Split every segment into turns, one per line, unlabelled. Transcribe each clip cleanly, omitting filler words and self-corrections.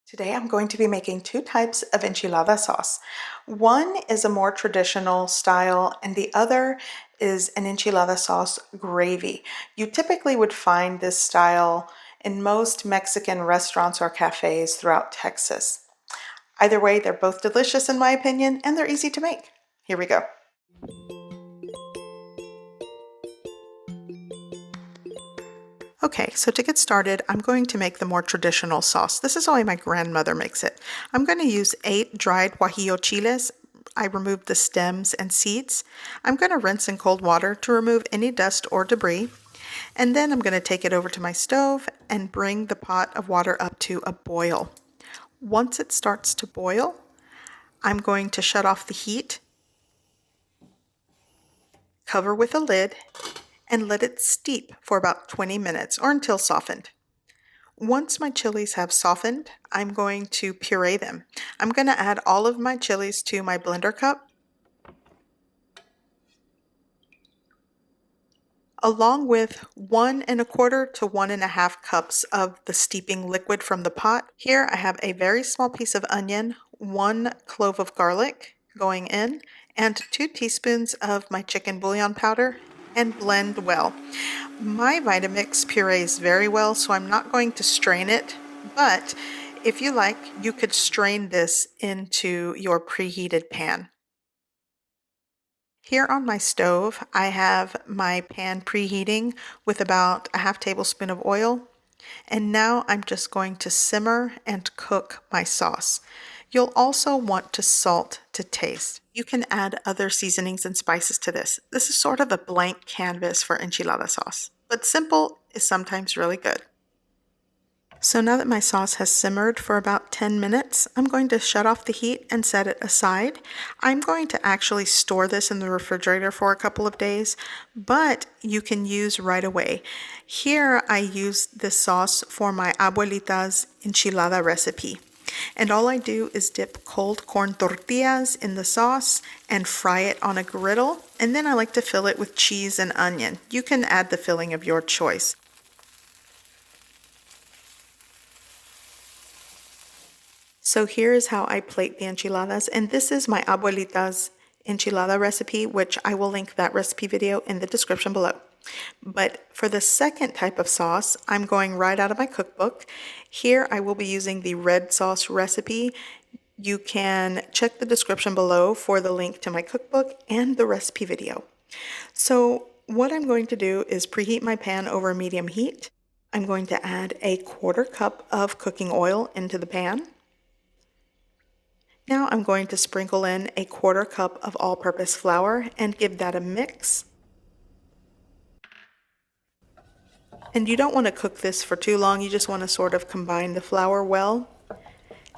Today I'm going to be making two types of enchilada sauce. One is a more traditional style and the other is an enchilada sauce gravy. You typically would find this style in most Mexican restaurants or cafes throughout Texas. Either way, they're both delicious in my opinion and they're easy to make. Here we go. Okay, so to get started, I'm going to make the more traditional sauce. This is the way my grandmother makes it. I'm going to use 8 dried guajillo chiles. I removed the stems and seeds. I'm going to rinse in cold water to remove any dust or debris. And then I'm going to take it over to my stove and bring the pot of water up to a boil. Once it starts to boil, I'm going to shut off the heat, cover with a lid, and let it steep for about 20 minutes or until softened. Once my chilies have softened, I'm going to puree them. I'm going to add all of my chilies to my blender cup, along with 1 1/4 to 1 1/2 cups of the steeping liquid from the pot. Here I have a very small piece of onion, 1 clove of garlic going in, and 2 teaspoons of my chicken bouillon powder, and blend well. My Vitamix purees very well, so I'm not going to strain it, but if you like, you could strain this into your preheated pan. Here on my stove, I have my pan preheating with about a 1/2 tablespoon of oil, and now I'm just going to simmer and cook my sauce. You'll also want to salt to taste. You can add other seasonings and spices to this. This is sort of a blank canvas for enchilada sauce, but simple is sometimes really good. So now that my sauce has simmered for about 10 minutes, I'm going to shut off the heat and set it aside. I'm going to actually store this in the refrigerator for a couple of days, but you can use right away. Here I used this sauce for my abuelita's enchilada recipe. And all I do is dip cold corn tortillas in the sauce and fry it on a griddle, and then I like to fill it with cheese and onion. You can add the filling of your choice. So here is how I plate the enchiladas, and this is my abuelita's enchilada recipe, which I will link that recipe video in the description below. But for the second type of sauce, I'm going right out of my cookbook. Here I will be using the red sauce recipe. You can check the description below for the link to my cookbook and the recipe video. So what I'm going to do is preheat my pan over medium heat. I'm going to add a 1/4 cup of cooking oil into the pan. Now I'm going to sprinkle in a 1/4 cup of all-purpose flour and give that a mix. And you don't want to cook this for too long, you just want to sort of combine the flour well.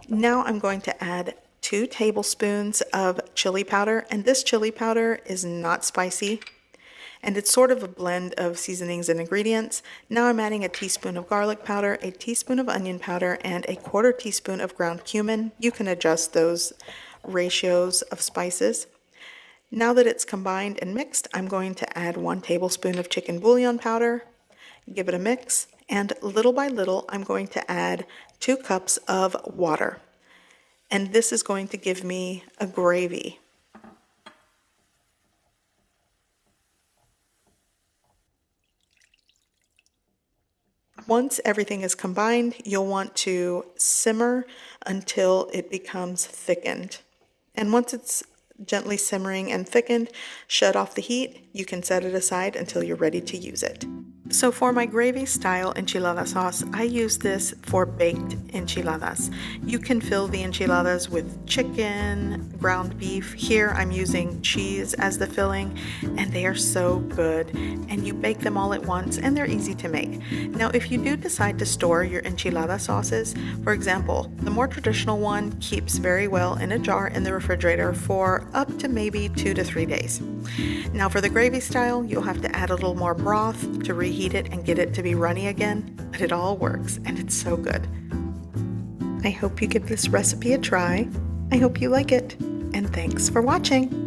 Now I'm going to add 2 tablespoons of chili powder, and this chili powder is not spicy, and it's sort of a blend of seasonings and ingredients. Now I'm adding a teaspoon of garlic powder, a teaspoon of onion powder, and a 1/4 teaspoon of ground cumin. You can adjust those ratios of spices. Now that it's combined and mixed, I'm going to add 1 tablespoon of chicken bouillon powder. Give it a mix, and little by little I'm going to add 2 cups of water, and this is going to give me a gravy. Once everything is combined, you'll want to simmer until it becomes thickened, and once it's gently simmering and thickened, shut off the heat. You can set it aside until you're ready to use it. So for my gravy style enchilada sauce, I use this for baked enchiladas. You can fill the enchiladas with chicken, ground beef. Here I'm using cheese as the filling, and they are so good. And you bake them all at once, and they're easy to make. Now, if you do decide to store your enchilada sauces, for example, the more traditional one keeps very well in a jar in the refrigerator for up to maybe 2 to 3 days. Now for the gravy style, you'll have to add a little more broth to reheat it and get it to be runny again, but it all works and it's so good. I hope you give this recipe a try. I hope you like it, and thanks for watching.